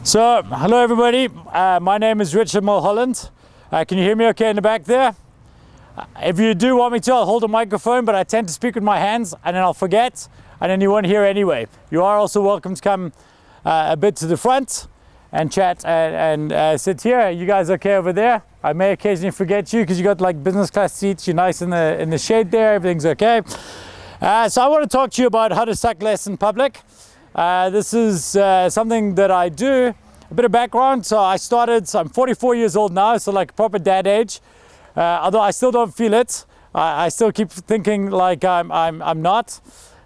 So, hello everybody. My name is Richard Mulholland. Can you hear me okay in the back there? If you do want me to, I'll hold a microphone, but I tend to speak with my hands and then I'll forget and then you won't hear anyway. You are also welcome to come a bit to the front and chat and sit here. You guys okay over there? I may occasionally forget you because you got like business class seats. You're nice in the shade there. Everything's okay. So I want to talk to you about how to suck less in public. This is something that I do. A bit of background. So I'm 44 years old now, so like proper dad age. Although I still don't feel it. I still keep thinking like I'm not.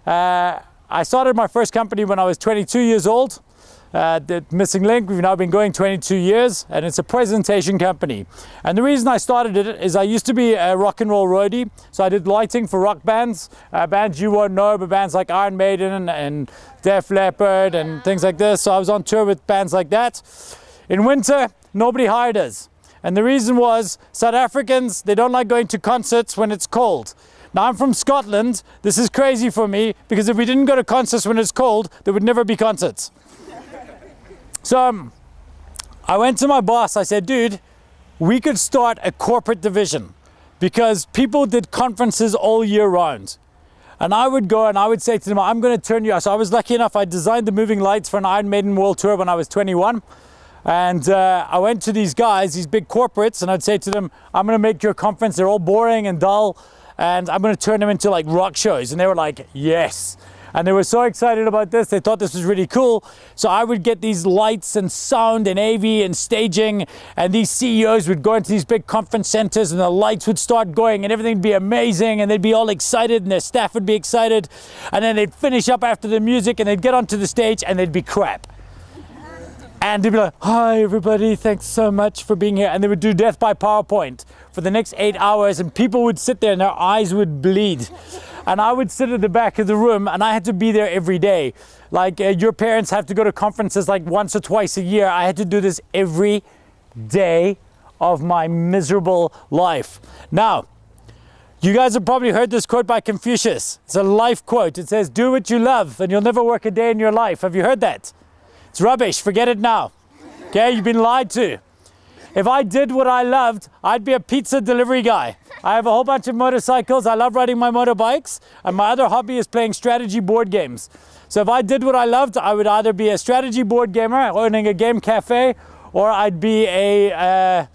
I started my first company when I was 22 years old. The Missing Link, we've now been going 22 years, and it's a presentation company. And the reason I started it is I used to be a rock and roll roadie, so I did lighting for rock bands, bands you won't know, but bands like Iron Maiden and Def Leppard and things like this. So I was on tour with bands like that. In winter, nobody hired us. And the reason was South Africans, they don't like going to concerts when it's cold. Now I'm from Scotland. This is crazy for me because if we didn't go to concerts when it's cold, there would never be concerts. So I went to my boss, I said, dude, we could start a corporate division because people did conferences all year round. And I would go and I would say to them, I'm going to turn you. So I was lucky enough, I designed the moving lights for an Iron Maiden World Tour when I was 21. And I went to these guys, these big corporates, and I'd say to them, I'm going to make your conference, they're all boring and dull, and I'm going to turn them into like rock shows. And they were like, yes. And they were so excited about this. They thought this was really cool. So I would get these lights and sound and AV and staging, and these CEOs would go into these big conference centers and the lights would start going and everything would be amazing and they'd be all excited and their staff would be excited. And then they'd finish up after the music and they'd get onto the stage and they'd be crap. And they'd be like, hi everybody, thanks so much for being here. And they would do death by PowerPoint for the next 8 hours and people would sit there and their eyes would bleed. And I would sit at the back of the room and I had to be there every day. Like your parents have to go to conferences like once or twice a year. I had to do this every day of my miserable life. Now, you guys have probably heard this quote by Confucius. It's a life quote. It says, do what you love and you'll never work a day in your life. Have you heard that? It's rubbish. Forget it now. Okay, you've been lied to. If I did what I loved, I'd be a pizza delivery guy. I have a whole bunch of motorcycles. I love riding my motorbikes. And my other hobby is playing strategy board games. So if I did what I loved, I would either be a strategy board gamer owning a game cafe, or I'd be a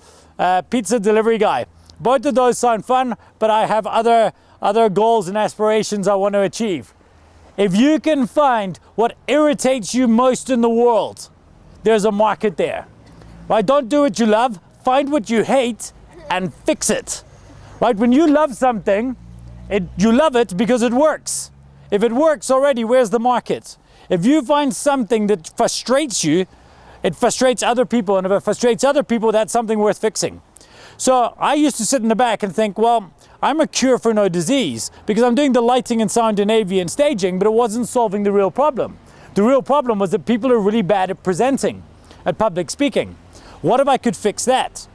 pizza delivery guy. Both of those sound fun, but I have other goals and aspirations I want to achieve. If you can find what irritates you most in the world, there's a market there. Right? Don't do what you love, find what you hate and fix it. Right? When you love something, you love it because it works. If it works already, where's the market? If you find something that frustrates you, it frustrates other people, and if it frustrates other people, that's something worth fixing. So I used to sit in the back and think, well, I'm a cure for no disease because I'm doing the lighting and sound and AV and staging, but it wasn't solving the real problem. The real problem was that people are really bad at presenting, at public speaking. What if I could fix that?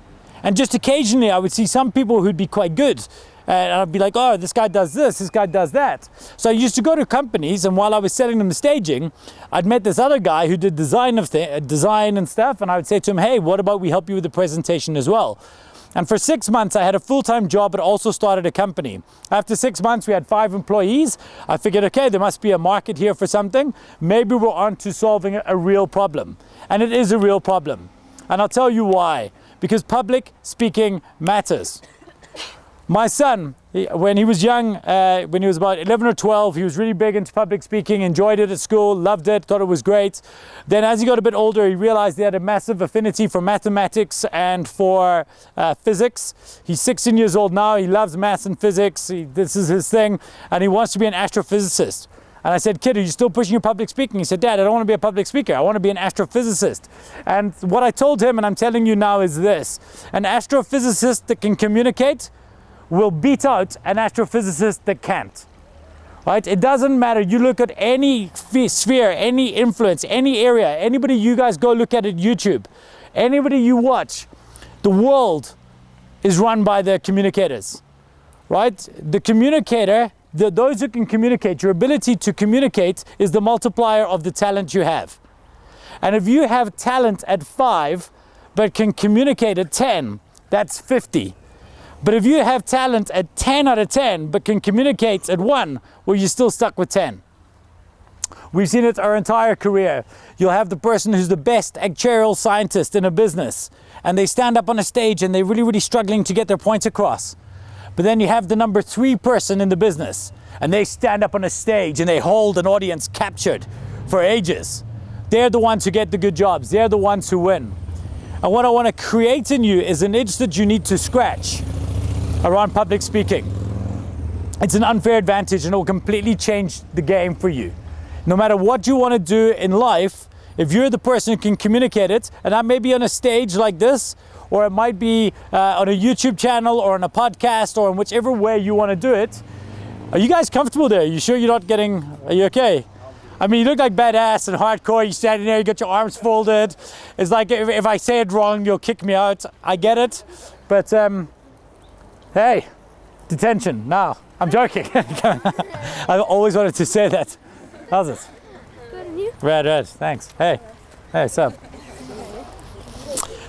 And just occasionally I would see some people who'd be quite good. And I'd be like, oh, this guy does this guy does that. So I used to go to companies, and while I was selling them the staging, I'd met this other guy who did design and stuff, and I would say to him, hey, what about we help you with the presentation as well? And for 6 months, I had a full-time job, but also started a company. After 6 months, we had 5 employees. I figured, okay, there must be a market here for something. Maybe we're on to solving a real problem. And it is a real problem. And I'll tell you why. Because public speaking matters. My son, when he was young, when he was about 11 or 12, he was really big into public speaking, enjoyed it at school, loved it, thought it was great. Then as he got a bit older, he realized he had a massive affinity for mathematics and for physics. He's 16 years old now, he loves maths and physics, this is his thing, and he wants to be an astrophysicist. And I said, kid, are you still pushing your public speaking? He said, Dad, I don't want to be a public speaker. I want to be an astrophysicist. And what I told him, and I'm telling you now, is this. An astrophysicist that can communicate will beat out an astrophysicist that can't. Right? It doesn't matter. You look at any sphere, any influence, any area, anybody you guys go look at YouTube, anybody you watch, the world is run by the communicators. Right? The communicator, those who can communicate, your ability to communicate is the multiplier of the talent you have. And if you have talent at 5, but can communicate at 10, that's 50. But if you have talent at 10 out of 10, but can communicate at 1, well, you're still stuck with 10. We've seen it our entire career. You'll have the person who's the best actuarial scientist in a business, and they stand up on a stage and they're really, really struggling to get their points across. But then you have the number 3 person in the business, and they stand up on a stage and they hold an audience captured for ages. They're the ones who get the good jobs. They're the ones who win. And what I want to create in you is an itch that you need to scratch around public speaking. It's an unfair advantage, and it will completely change the game for you. No matter what you want to do in life, if you're the person who can communicate it, and that may be on a stage like this, or it might be on a YouTube channel or on a podcast, or in whichever way you want to do it. Are you guys comfortable there? Are you sure you're not getting, are you okay? I mean, you look like badass and hardcore. You're standing there, you got your arms folded. It's like if I say it wrong, you'll kick me out. I get it. But hey, detention. No, I'm joking. I've always wanted to say that. How's it? Good, and you? Red, thanks. Hey, what's up?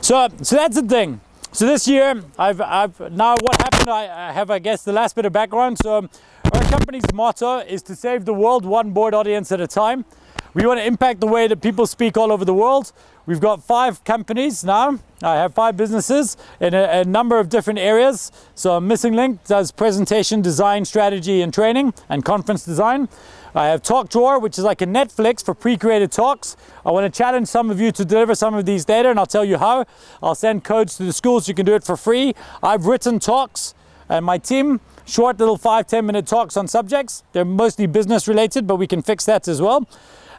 So that's the thing. So this year, I've now what happened, I have, I guess, the last bit of background. So our company's motto is to save the world one board audience at a time. We want to impact the way that people speak all over the world. We've got 5 companies now. I have 5 businesses in a number of different areas. So Missing Link does presentation, design, strategy, and training, and conference design. I have Talk Drawer, which is like a Netflix for pre-created talks. I want to challenge some of you to deliver some of these data, and I'll tell you how. I'll send codes to the schools. You can do it for free. I've written talks, and my team, short little 5-10 minute talks on subjects. They're mostly business related, but we can fix that as well.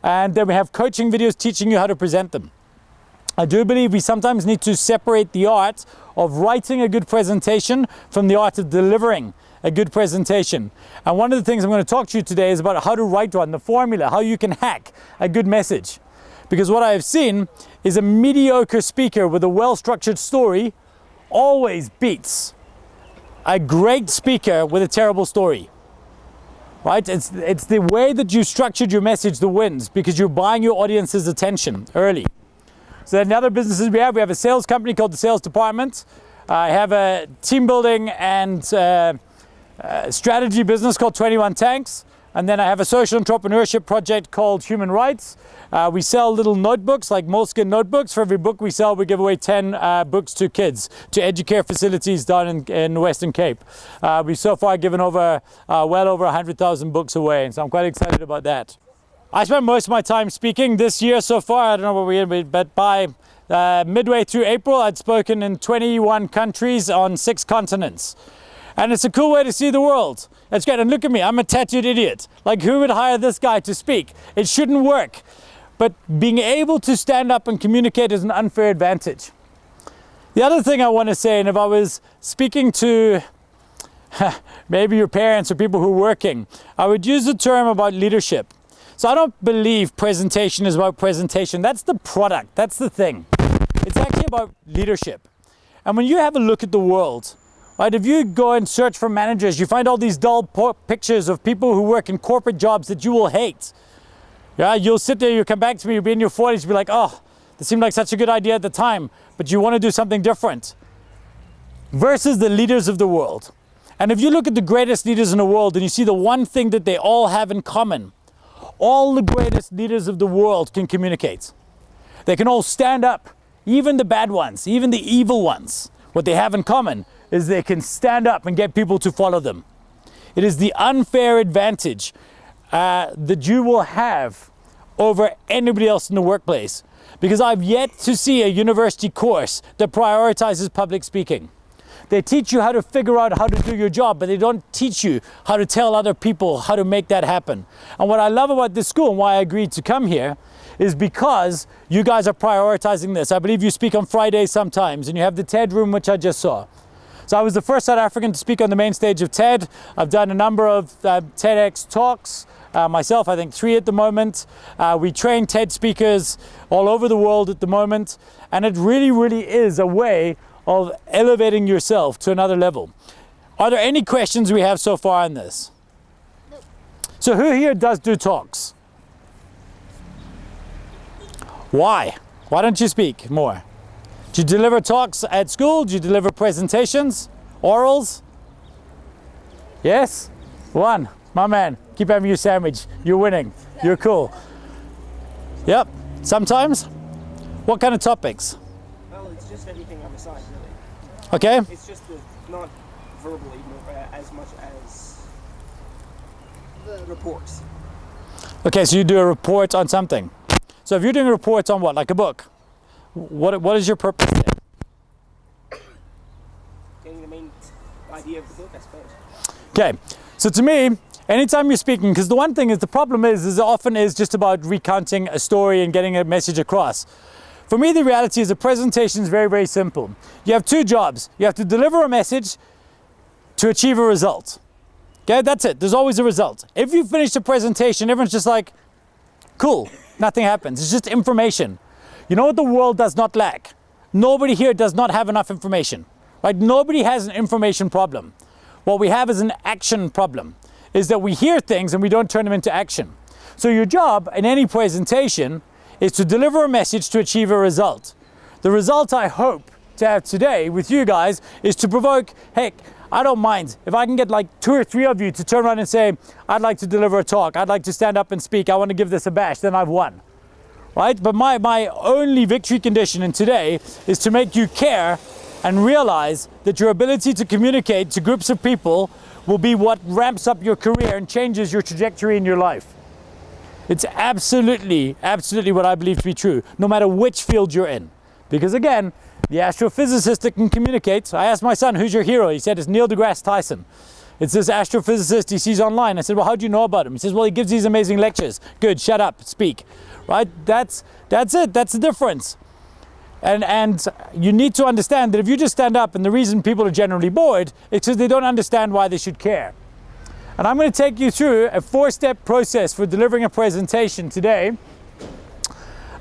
And then we have coaching videos teaching you how to present them. I do believe we sometimes need to separate the art of writing a good presentation from the art of delivering a good presentation. And one of the things I'm going to talk to you today is about how to write one, the formula, how you can hack a good message. Because what I have seen is a mediocre speaker with a well-structured story always beats a great speaker with a terrible story. Right? It's the way that you structured your message that wins, because you're buying your audience's attention early. So then the other businesses we have a sales company called the Sales Department. I have a team building and strategy business called 21 Tanks. And then I have a social entrepreneurship project called Human Rights. We sell little notebooks, like moleskin notebooks. For every book we sell, we give away 10 books to kids, to educare facilities down in the Western Cape. We've so far given over, well over 100,000 books away, and so I'm quite excited about that. I spent most of my time speaking this year so far. I don't know where we're in, but by midway through April, I'd spoken in 21 countries on 6 continents. And it's a cool way to see the world. It's great. And look at me, I'm a tattooed idiot. Like, who would hire this guy to speak? It shouldn't work. But being able to stand up and communicate is an unfair advantage. The other thing I want to say, and if I was speaking to maybe your parents or people who are working, I would use the term about leadership. So I don't believe presentation is about presentation. That's the product. That's the thing. It's actually about leadership. And when you have a look at the world, right, if you go and search for managers, you find all these dull pictures of people who work in corporate jobs that you will hate. Yeah, you'll sit there, you'll come back to me, you'll be in your 40s, you'll be like, oh, this seemed like such a good idea at the time, but you want to do something different. Versus the leaders of the world. And if you look at the greatest leaders in the world and you see the one thing that they all have in common, all the greatest leaders of the world can communicate. They can all stand up, even the bad ones, even the evil ones. What they have in common is they can stand up and get people to follow them. It is the unfair advantage that you will have over anybody else in the workplace. Because I've yet to see a university course that prioritizes public speaking. They teach you how to figure out how to do your job, but they don't teach you how to tell other people how to make that happen. And what I love about this school and why I agreed to come here is because you guys are prioritizing this. I believe you speak on Fridays sometimes, and you have the TED room, which I just saw. So I was the first South African to speak on the main stage of TED. I've done a number of TEDx talks. Myself, I think 3 at the moment. We train TED speakers all over the world at the moment. And it really, really is a way of elevating yourself to another level. Are there any questions we have so far on this? So who here does do talks? Why? Why don't you speak more? Do you deliver talks at school? Do you deliver presentations? Orals? Yes? One. My man. Keep having your sandwich. You're winning. You're cool. Yep. Sometimes? What kind of topics? Well, it's just anything on the side, really. Okay. It's just not verbally as much as the reports. Okay, so you do a report on something. So if you're doing a report on what? Like a book? What is your purpose there? Getting the main idea of the book, I suppose. Okay, so to me, anytime you're speaking, because the one thing is, the problem is it often is just about recounting a story and getting a message across. For me, the reality is a presentation is very, very simple. You have two jobs. You have to deliver a message to achieve a result. Okay, that's it. There's always a result. If you finish the presentation, everyone's just like, cool, nothing happens. It's just information. You know what the world does not lack? Nobody here does not have enough information, right? Nobody has an information problem. What we have is an action problem, is that we hear things and we don't turn them into action. So your job in any presentation is to deliver a message to achieve a result. The result I hope to have today with you guys is to provoke, heck, I don't mind if I can get like 2 or 3 of you to turn around and say, I'd like to deliver a talk, I'd like to stand up and speak, I want to give this a bash, then I've won. Right? But my only victory condition in today is to make you care and realize that your ability to communicate to groups of people will be what ramps up your career and changes your trajectory in your life. It's absolutely, absolutely what I believe to be true, no matter which field you're in. Because again, the astrophysicist that can communicate, I asked my son, who's your hero? He said, it's Neil deGrasse Tyson. It's this astrophysicist he sees online. I said, well, how do you know about him? He says, well, he gives these amazing lectures. Good, shut up, speak. Right? That's it. That's the difference. And you need to understand that if you just stand up, and the reason people are generally bored is because they don't understand why they should care. And I'm going to take you through a 4-step process for delivering a presentation today.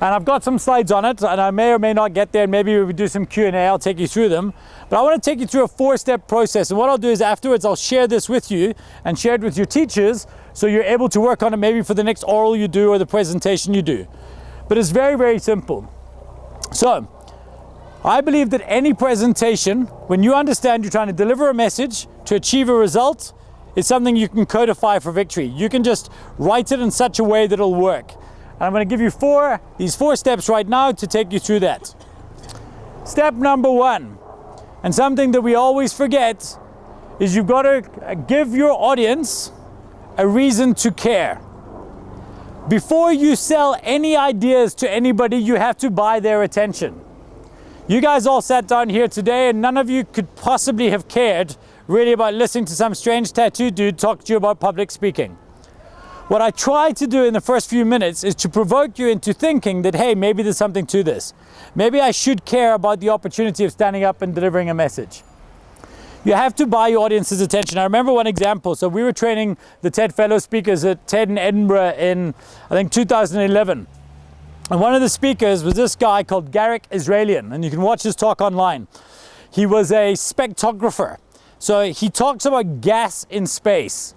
And I've got some slides on it, and I may or may not get there. Maybe we do some Q&A. I'll take you through them. But I want to take you through a 4-step process. And what I'll do is afterwards, I'll share this with you and share it with your teachers so you're able to work on it maybe for the next oral you do or the presentation you do. But it's very, very simple. So I believe that any presentation, when you understand you're trying to deliver a message to achieve a result, is something you can codify for victory. You can just write it in such a way that it'll work. And I'm going to give you these four steps right now to take you through that. Step number 1, and something that we always forget, is you've got to give your audience a reason to care. Before you sell any ideas to anybody, you have to buy their attention. You guys all sat down here today and none of you could possibly have cared really about listening to some strange tattooed dude talk to you about public speaking. What I try to do in the first few minutes is to provoke you into thinking that, hey, maybe there's something to this. Maybe I should care about the opportunity of standing up and delivering a message. You have to buy your audience's attention. I remember one example. So we were training the TED Fellow speakers at TED in Edinburgh in, I think, 2011. And one of the speakers was this guy called Garrick Israelian, and you can watch his talk online. He was a spectrographer. So he talks about gas in space.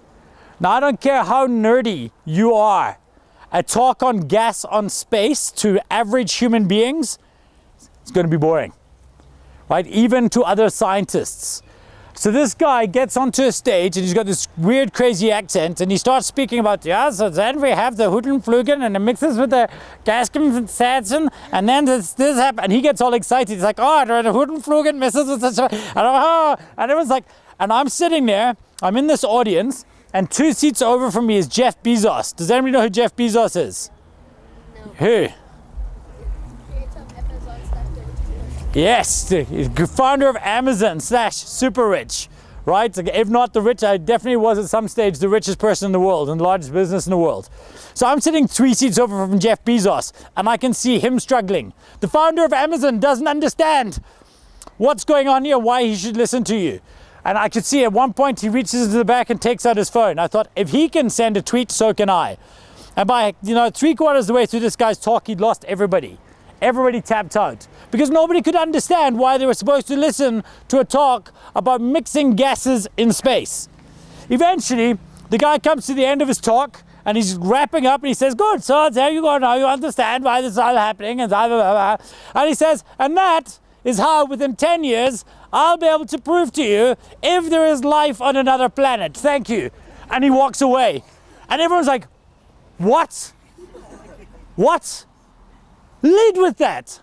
Now, I don't care how nerdy you are. A talk on gas on space to average human beings, it's going to be boring, right? Even to other scientists. So this guy gets onto a stage and he's got this weird, crazy accent and he starts speaking about, yeah, so then we have the Hutenflugen and it mixes with the Gaskensatzen and then this happens. And he gets all excited. He's like, oh, the Hutenflugen misses with such a, and it was like, and I'm sitting there, I'm in this audience, and 2 seats over from me is Jeff Bezos. Does anybody know who Jeff Bezos is? No. Who? Yes, the founder of Amazon / super rich, right? If not the rich, I definitely was at some stage the richest person in the world and the largest business in the world. So I'm sitting 3 seats over from Jeff Bezos and I can see him struggling. The founder of Amazon doesn't understand what's going on here, why he should listen to you. And I could see at one point he reaches into the back and takes out his phone. I thought, if he can send a tweet, so can I. And by 3/4 of the way through this guy's talk, he'd lost everybody. Everybody tapped out because nobody could understand why they were supposed to listen to a talk about mixing gases in space. Eventually, the guy comes to the end of his talk And he's wrapping up and he says, good, so there you go now, you understand why this is all happening, and blah, blah, blah, blah. And he says, and that is how within 10 years, I'll be able to prove to you if there is life on another planet. Thank you. And he walks away. And everyone's like, what? What? Lead with that.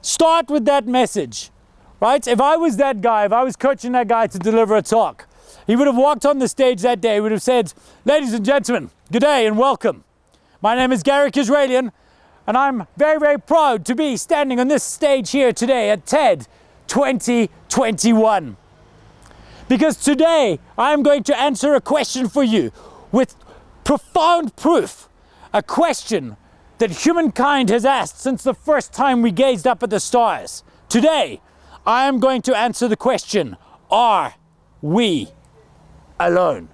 Start with that message, right? If I was that guy, if I was coaching that guy to deliver a talk, he would have walked on the stage that day, would have said, ladies and gentlemen, good day and welcome. My name is Garrick Israelian, and I'm very, very proud to be standing on this stage here today at TED 2021. Because today I'm going to answer a question for you with profound proof, a question that humankind has asked since the first time we gazed up at the stars. Today, I am going to answer the question, are we alone?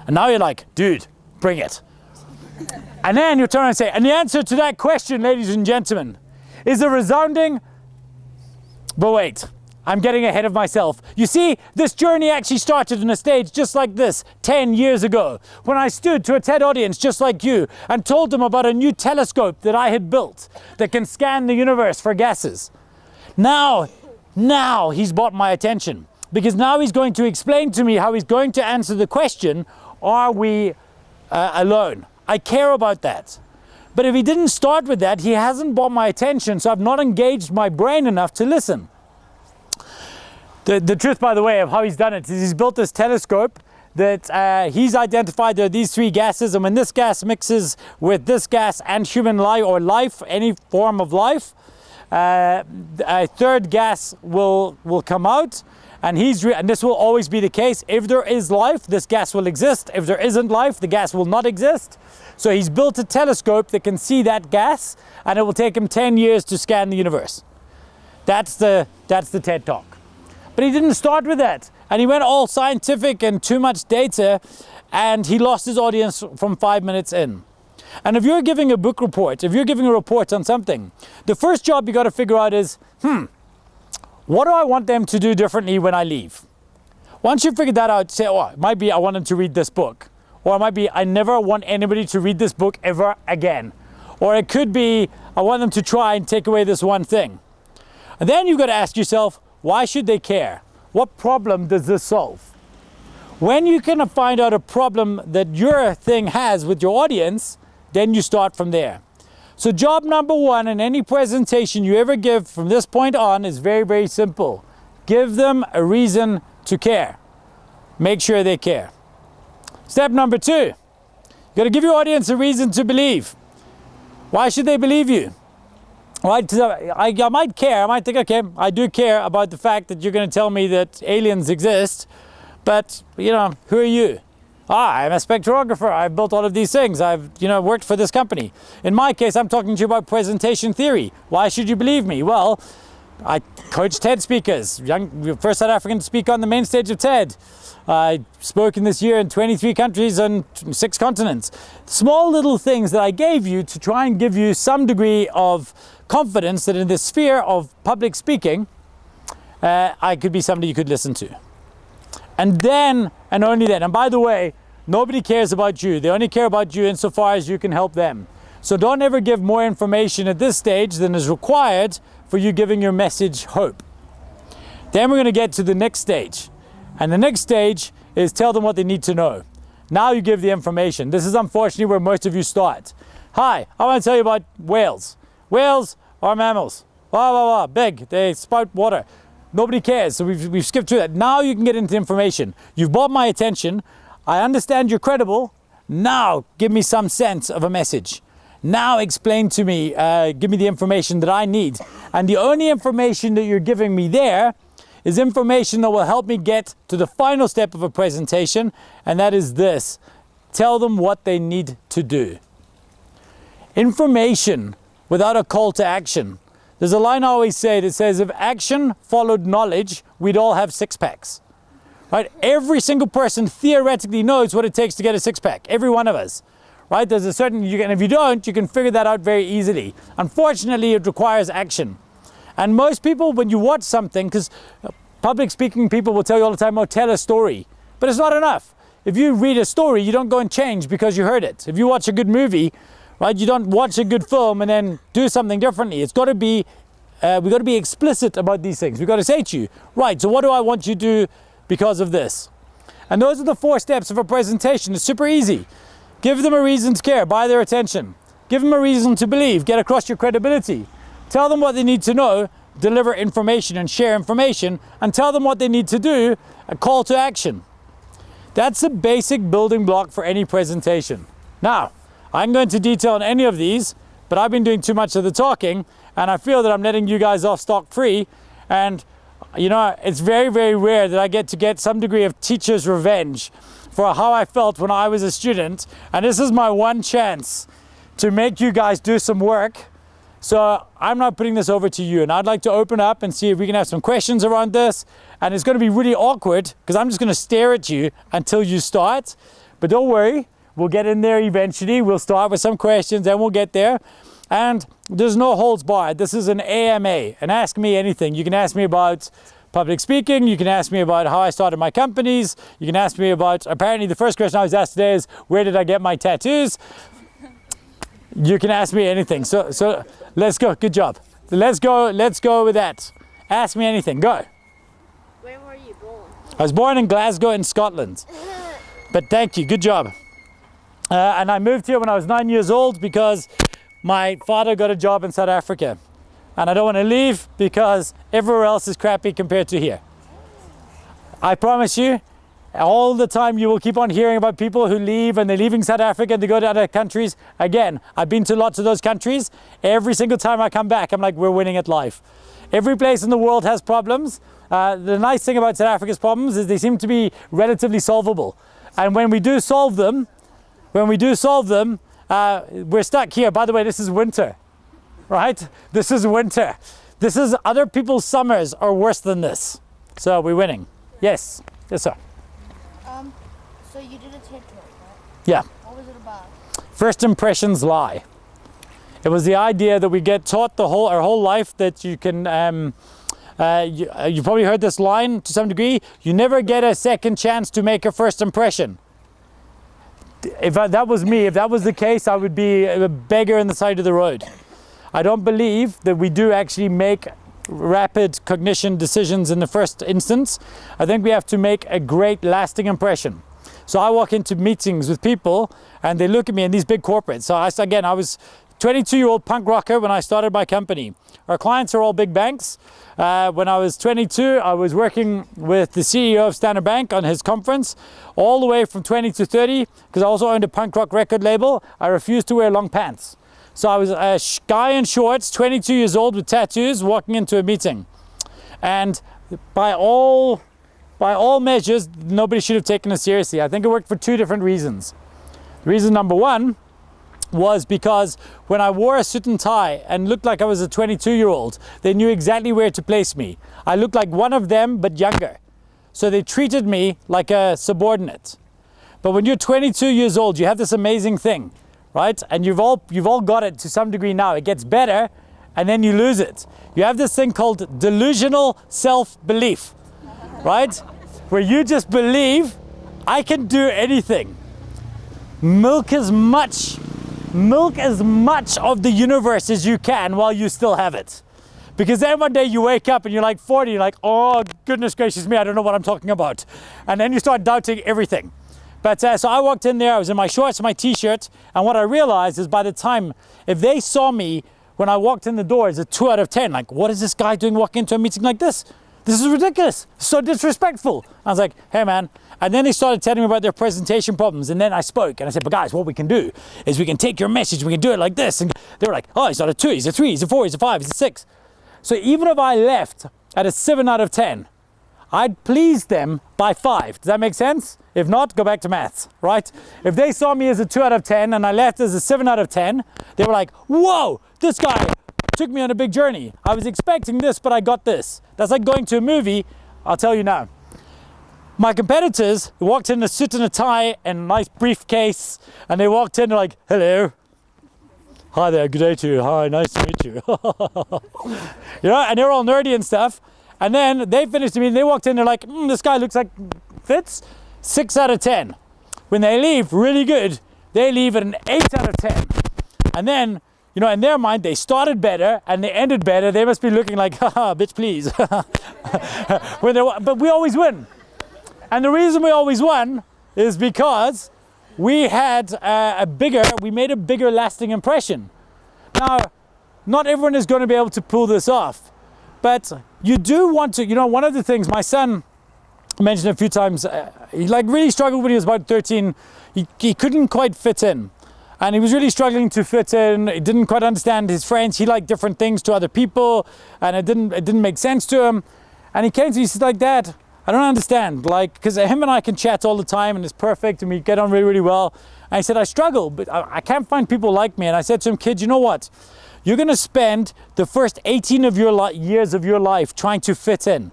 And now you're like, dude, bring it. And then you turn and say, and the answer to that question, ladies and gentlemen, is a resounding, but wait, I'm getting ahead of myself. You see, this journey actually started on a stage just like this 10 years ago, when I stood to a TED audience just like you and told them about a new telescope that I had built that can scan the universe for gases. Now he's bought my attention, because now he's going to explain to me how he's going to answer the question, are we alone? I care about that. But if he didn't start with that, he hasn't bought my attention, so I've not engaged my brain enough to listen. The truth, by the way, of how he's done it is he's built this telescope that he's identified there are these three gases, and when this gas mixes with this gas and human life, or life, any form of life, a third gas will come out, and and this will always be the case. If there is life, this gas will exist. If there isn't life, the gas will not exist. So he's built a telescope that can see that gas, and it will take him 10 years to scan the universe. That's the TED Talk. But he didn't start with that. And he went all scientific and too much data, and he lost his audience from 5 minutes in. And if you're giving a book report, if you're giving a report on something, the first job you got to figure out is, what do I want them to do differently when I leave? Once you figure that out, say, oh, it might be I want them to read this book. Or it might be I never want anybody to read this book ever again. Or it could be I want them to try and take away this one thing. And then you've got to ask yourself, why should they care? What problem does this solve? When you can find out a problem that your thing has with your audience, then you start from there. So job number one in any presentation you ever give from this point on is very, very simple. Give them a reason to care. Make sure they care. Step number two, you got to give your audience a reason to believe. Why should they believe you? Right? I might care, I might think, okay, I do care about the fact that you're going to tell me that aliens exist, but, you know, who are you? I'm a spectrographer, I've built all of these things, I've, worked for this company. In my case, I'm talking to you about presentation theory. Why should you believe me? Well, I coach TED speakers, first South African to speak on the main stage of TED. I spoke in this year in 23 countries on 6 continents. Small little things that I gave you to try and give you some degree of confidence that in the sphere of public speaking, I could be somebody you could listen to. And then, and only then, and by the way, nobody cares about you. They only care about you insofar as you can help them. So don't ever give more information at this stage than is required for you giving your message hope. Then we're going to get to the next stage. And the next stage is tell them what they need to know. Now you give the information. This is unfortunately where most of you start. Hi, I want to tell you about whales. Whales are mammals. Big. They spout water. Nobody cares. So we've skipped through that. Now you can get into information. You've bought my attention. I understand you're credible. Now give me some sense of a message. Now explain to me, give me the information that I need. And the only information that you're giving me there is information that will help me get to the final step of a presentation, and that is this. Tell them what they need to do. Information without a call to action. There's a line I always say that says, if action followed knowledge, we'd all have 6-packs. Right? Every single person theoretically knows what it takes to get a 6-pack. Every one of us. Right? There's a certain, and if you don't, you can figure that out very easily. Unfortunately, it requires action. And most people, when you watch something, because public speaking people will tell you all the time, oh, tell a story. But it's not enough. if you read a story, you don't go and change because you heard it. If you watch a good movie, right, you don't watch a good film and then do something differently. It's got to be, we've got to be explicit about these things. We've got to say to you, right, so what do I want you to do because of this? And those are the 4 steps of a presentation. It's super easy. Give them a reason to care, buy their attention. Give them a reason to believe, get across your credibility. Tell them what they need to know, deliver information and share information, and tell them what they need to do, a call to action. That's a basic building block for any presentation. Now, I'm going to detail on any of these, but I've been doing too much of the talking, and I feel that I'm letting you guys off stock free. And you know, it's very, very rare that I get to get some degree of teacher's revenge for how I felt when I was a student. And this is my one chance to make you guys do some work. So I'm now putting this over to you, and I'd like to open up and see if we can have some questions around this. And it's going to be really awkward because I'm just going to stare at you until you start. But don't worry, we'll get in there eventually. We'll start with some questions and we'll get there. And there's no holds barred. This is an AMA, and ask me anything. You can ask me about public speaking. You can ask me about how I started my companies. You can ask me about, apparently the first question I was asked today is, where did I get my tattoos? You can ask me anything. So let's go. Good job. Let's go with that. Ask me anything. Go. Where were you born? I was born in Glasgow in Scotland. But thank you. Good job. And I moved here when I was 9 years old because my father got a job in South Africa. And I don't want to leave because everywhere else is crappy compared to here. I promise you, all the time you will keep on hearing about people who leave and they're leaving South Africa and they go to other countries. Again, I've been to lots of those countries. Every single time I come back, I'm like, we're winning at life. Every place in the world has problems. The nice thing about South Africa's problems is they seem to be relatively solvable. And when we do solve them, we're stuck here. By the way, this is winter, right? This is winter. This is other people's summers are worse than this. So we're winning. Yes. Yes, sir. So you did a TED talk, right? Yeah. What was it about? First impressions lie. It was the idea that we get taught our whole life that you can, you probably heard this line to some degree, you never get a second chance to make a first impression. If that was me, if that was the case, I would be a beggar in the side of the road. I don't believe that we do actually make rapid cognition decisions in the first instance. I think we have to make a great lasting impression. So I walk into meetings with people and they look at me in these big corporates. So I was 22-year-old punk rocker when I started my company. Our clients are all big banks. When I was 22, I was working with the CEO of Standard Bank on his conference, all the way from 20 to 30, because I also owned a punk rock record label. I refused to wear long pants. So I was a guy in shorts, 22 years old with tattoos, walking into a meeting. And by all measures, nobody should have taken us seriously. I think it worked for 2 different reasons. Reason number 1 was because when I wore a suit and tie and looked like I was a 22-year-old, they knew exactly where to place me. I looked like one of them, but younger. So they treated me like a subordinate. But when you're 22 years old, you have this amazing thing, right? And you've all got it to some degree now. It gets better, and then you lose it. You have this thing called delusional self-belief, right? Where you just believe, I can do anything. Milk as much of the universe as you can while you still have it. Because then one day you wake up and you're like 40, you're like, oh, goodness gracious me, I don't know what I'm talking about. And then you start doubting everything. But so I walked in there, I was in my shorts and my t-shirt, and what I realized is by the time, if they saw me when I walked in the door as a 2 out of 10, like, what is this guy doing walking into a meeting like this? This is ridiculous, so disrespectful. I was like, hey man. And then they started telling me about their presentation problems, and then I spoke and I said, but guys, what we can do is we can take your message, we can do it like this. And they were like, oh, he's not a 2, he's a 3, he's a 4, he's a 5, he's a 6. So even if I left at a 7 out of 10, I'd please them by 5. Does that make sense? If not, go back to maths, right? If they saw me as a 2 out of 10 and I left as a 7 out of 10, they were like, whoa, this guy took me on a big journey. I was expecting this, but I got this. That's like going to a movie. I'll tell you now. My competitors walked in a suit and a tie and a nice briefcase, and they walked in, they're like, hello. Hi there, good day to you. Hi, nice to meet you. You know, and they're all nerdy and stuff. And then they finished the meeting, they walked in, they're like, this guy looks like fits. 6 out of 10. when they leave really good, they leave at an 8 out of 10. And then, you know, in their mind, they started better and they ended better. They must be looking like, haha, bitch, please. But we always win. And the reason we always won is because we had we made a bigger lasting impression. Now, not everyone is going to be able to pull this off, but you do want to, you know, one of the things my son mentioned a few times, he like really struggled when he was about 13. He couldn't quite fit in. And he was really struggling to fit in. He didn't quite understand his friends. He liked different things to other people, and it didn't make sense to him. And he came to me, he said, like, Dad, I don't understand. Like, because him and I can chat all the time, and it's perfect, and we get on really, really well. And I said, I struggle, but I can't find people like me. And I said to him, kid, you know what? You're going to spend the first 18 of your years of your life trying to fit in.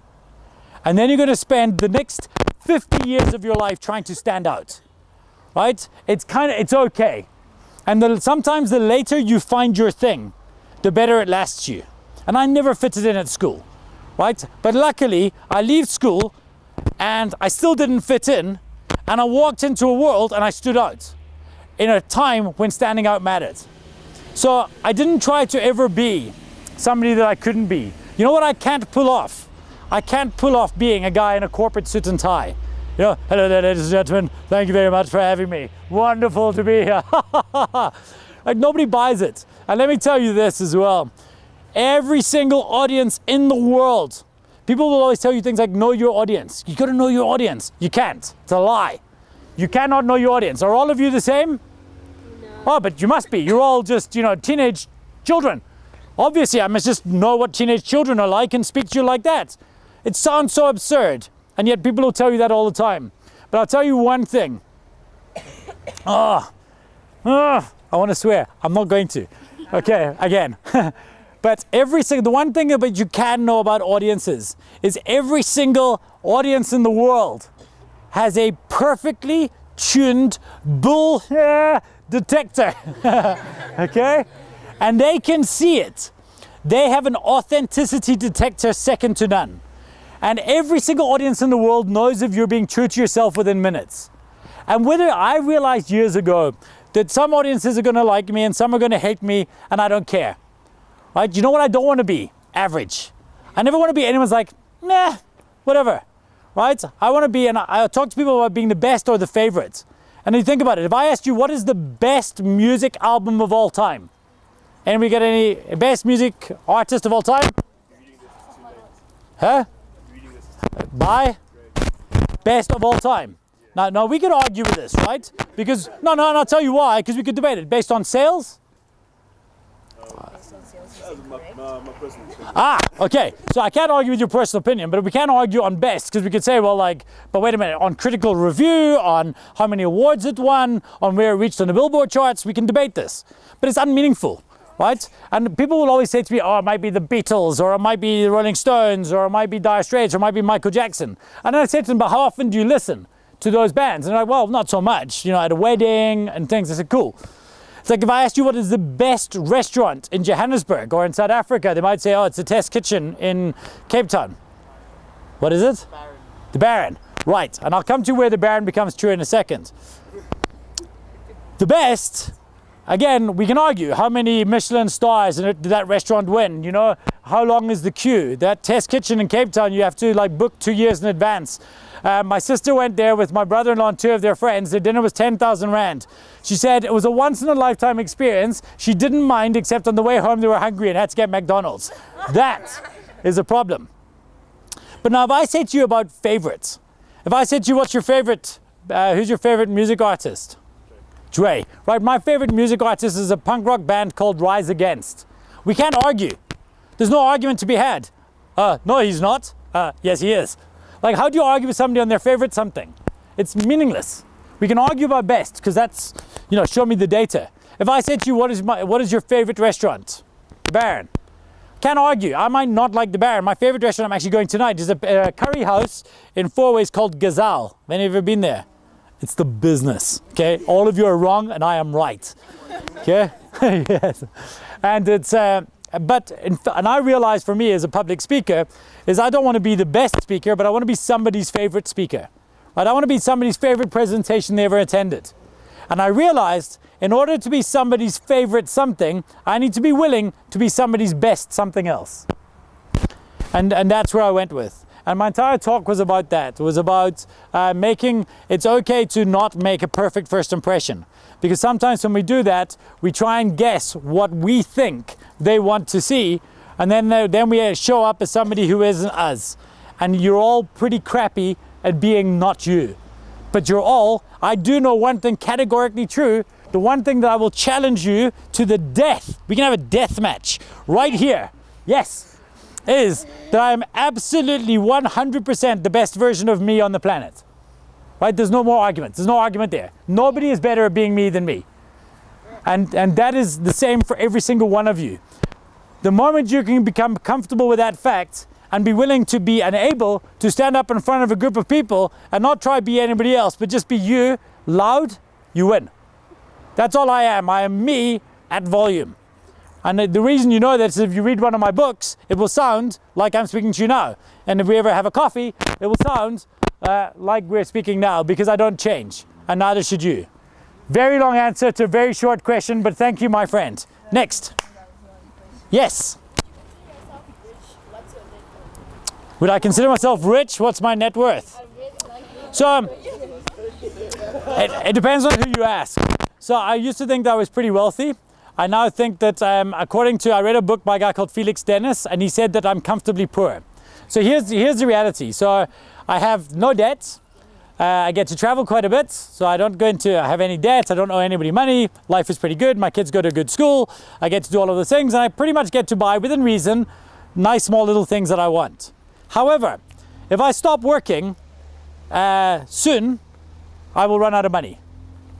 And then you're going to spend the next 50 years of your life trying to stand out. Right? It's okay. And sometimes the later you find your thing, the better it lasts you. And I never fitted in at school, right? But luckily, I leave school and I still didn't fit in. And I walked into a world and I stood out in a time when standing out mattered. So I didn't try to ever be somebody that I couldn't be. You know what I can't pull off? I can't pull off being a guy in a corporate suit and tie. You know, hello there, ladies and gentlemen. Thank you very much for having me. Wonderful to be here. Like, nobody buys it. And let me tell you this as well. Every single audience in the world, people will always tell you things like, know your audience. You gotta know your audience. You can't. It's a lie. You cannot know your audience. Are all of you the same? No. Oh, but you must be. You're all just, you know, teenage children. Obviously, I must just know what teenage children are like and speak to you like that. It sounds so absurd. And yet people will tell you that all the time. But I'll tell you one thing. I want to swear. I'm not going to. Okay, again. But the one thing that you can know about audiences is every single audience in the world has a perfectly tuned bull detector. Okay? And they can see it. They have an authenticity detector second to none. And every single audience in the world knows if you're being true to yourself within minutes. And whether I realized years ago that some audiences are going to like me and some are going to hate me, and I don't care. Right? You know what I don't want to be? Average. I never want to be anyone's like, nah, whatever. Right? I want to be, and I talk to people about being the best or the favorite. And you think about it. If I asked you, what is the best music album of all time? Anybody got any best music artist of all time? Huh? By best of all time. Now we could argue with this, right? Because no, I'll tell you why. Because we could debate it based on sales. My personal opinion. Okay. So I can't argue with your personal opinion, but we can argue on best because we could say, well, like, but wait a minute, on critical review, on how many awards it won, on where it reached on the Billboard charts, we can debate this, but it's unmeaningful. Right? And people will always say to me, oh, it might be the Beatles, or it might be the Rolling Stones, or it might be Dire Straits, or it might be Michael Jackson. And then I said to them, but how often do you listen to those bands? And they're like, well, not so much, you know, at a wedding and things. I said, cool. It's like if I asked you what is the best restaurant in Johannesburg or in South Africa, they might say, oh, it's the Test Kitchen in Cape Town. What is it? Baron. The Baron. Right. And I'll come to where the Baron becomes true in a second. The best... Again, we can argue how many Michelin stars did that restaurant win? You know, how long is the queue? That Test Kitchen in Cape Town, you have to like book 2 years in advance. My sister went there with my brother-in-law and 2 of their friends. Their dinner was 10,000 Rand. She said it was a once-in-a-lifetime experience. She didn't mind, except on the way home they were hungry and had to get McDonald's. That is a problem. But now if I say to you about favorites, if I said to you, what's your favorite, who's your favorite music artist? Dre. Right, my favorite music artist is a punk rock band called Rise Against. We can't argue. There's no argument to be had. No, he's not. Yes, he is. Like, how do you argue with somebody on their favorite something? It's meaningless. We can argue about best, because that's, you know, show me the data. If I said to you, what is your favorite restaurant? The Baron. Can't argue. I might not like the Baron. My favorite restaurant I'm actually going tonight is a curry house in Four Ways called Gazelle. Have any of you been there? It's the business, okay? All of you are wrong and I am right, okay? Yes. And it's, and I realize for me as a public speaker is I don't want to be the best speaker, but I want to be somebody's favorite speaker, Right? I want to be somebody's favorite presentation they ever attended. And I realized in order to be somebody's favorite something, I need to be willing to be somebody's best something else. And that's where I went with. And my entire talk was about that. It was about it's okay to not make a perfect first impression. Because sometimes when we do that, we try and guess what we think they want to see. And then we show up as somebody who isn't us. And you're all pretty crappy at being not you. But I do know one thing categorically true. The one thing that I will challenge you to the death, we can have a death match right here. Yes. Is that I am absolutely 100% the best version of me on the planet. Right? There's no more argument. There's no argument there. Nobody is better at being me than me. And that is the same for every single one of you. The moment you can become comfortable with that fact and be willing to be and able to stand up in front of a group of people and not try to be anybody else, but just be you, loud, you win. That's all I am. I am me at volume. And the reason you know that is if you read one of my books, it will sound like I'm speaking to you now. And if we ever have a coffee, it will sound like we're speaking now, because I don't change, and neither should you. Very long answer to a very short question, but thank you, my friend. Next. Yes. Would I consider myself rich? What's my net worth? So, it depends on who you ask. So I used to think that I was pretty wealthy. I now think that I read a book by a guy called Felix Dennis, and he said that I'm comfortably poor. So here's the reality. So I have no debt. I get to travel quite a bit, so I don't have any debt. I don't owe anybody money. Life is pretty good. My kids go to a good school. I get to do all of those things, and I pretty much get to buy, within reason, nice small little things that I want. However, if I stop working soon, I will run out of money.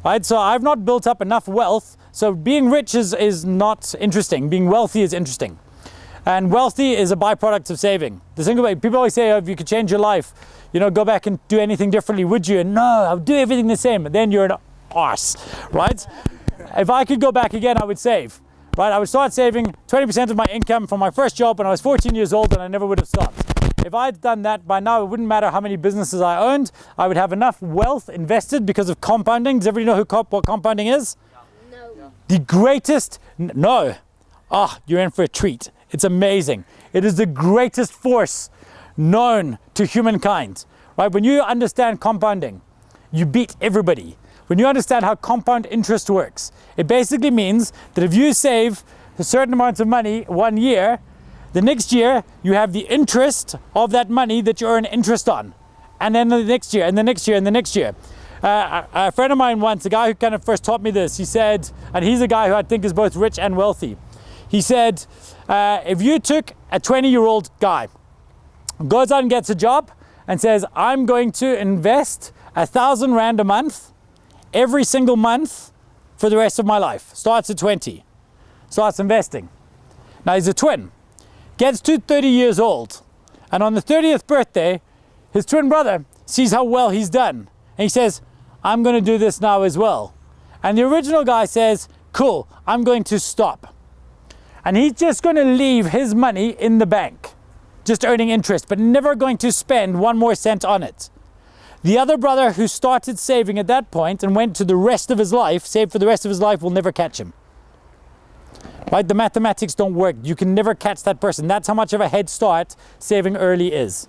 Right? So I've not built up enough wealth. So being rich is not interesting. Being wealthy is interesting. And wealthy is a byproduct of saving. The single way, people always say, oh, if you could change your life, go back and do anything differently, would you? And no, I'll do everything the same. And then you're an arse, right? If I could go back again, I would save, right? I would start saving 20% of my income from my first job when I was 14 years old, and I never would have stopped. If I'd done that by now, it wouldn't matter how many businesses I owned. I would have enough wealth invested because of compounding. Does everybody know what compounding is? No. The greatest, no. You're in for a treat. It's amazing. It is the greatest force known to humankind, right? When you understand compounding, you beat everybody. When you understand how compound interest works, it basically means that if you save a certain amount of money 1 year, the next year you have the interest of that money that you earn interest on. And then the next year, and the next year, and the next year. A friend of mine once, a guy who kind of first taught me this, he said, and he's a guy who I think is both rich and wealthy. He said, if you took a 20-year-old guy, goes out and gets a job and says, I'm going to invest 1,000 Rand a month, every single month for the rest of my life. Starts at 20, starts investing. Now he's a twin, gets to 30 years old, and on the 30th birthday, his twin brother sees how well he's done. And he says, I'm going to do this now as well. And the original guy says, cool, I'm going to stop. And he's just going to leave his money in the bank, just earning interest, but never going to spend 1 more cent on it. The other brother who started saving at that point and went to the rest of his life, saved for the rest of his life, will never catch him. Right? The mathematics don't work. You can never catch that person. That's how much of a head start saving early is.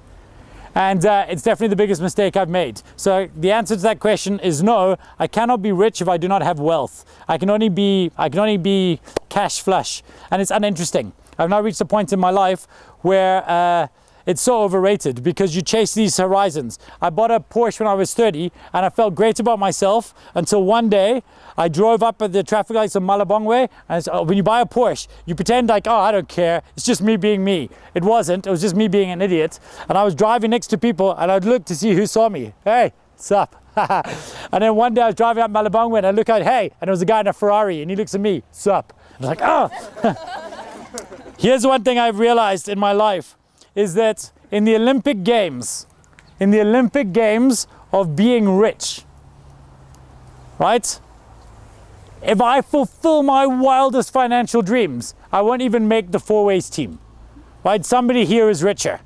And it's definitely the biggest mistake I've made. So the answer to that question is no, I cannot be rich if I do not have wealth. I can only be cash flush. And it's uninteresting. I've now reached a point in my life where it's so overrated because you chase these horizons. I bought a Porsche when I was 30 and I felt great about myself until one day I drove up at the traffic lights on Malabong Way, and when you buy a Porsche, you pretend like, oh, I don't care. It's just me being me. It wasn't. It was just me being an idiot. And I was driving next to people and I'd look to see who saw me. Hey, what's up? And then one day I was driving up Malabong Way and I look out, hey, and there was a guy in a Ferrari and he looks at me, what's up? I was like, oh. Here's one thing I've realized in my life is that in the Olympic Games of being rich, right? If I fulfill my wildest financial dreams, I won't even make the 4-ways team, right? Somebody here is richer.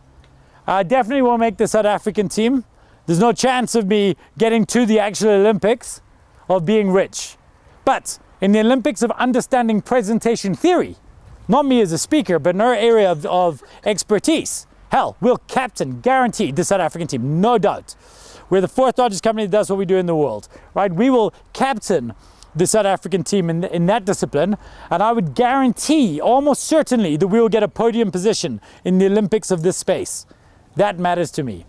I definitely won't make the South African team. There's no chance of me getting to the actual Olympics of being rich. But in the Olympics of understanding presentation theory, not me as a speaker, but in our area of expertise, hell, we'll captain, guaranteed, the South African team, no doubt. We're the 4th largest company that does what we do in the world, right? We will captain the South African team in that discipline, and I would guarantee, almost certainly, that we will get a podium position in the Olympics of this space. That matters to me.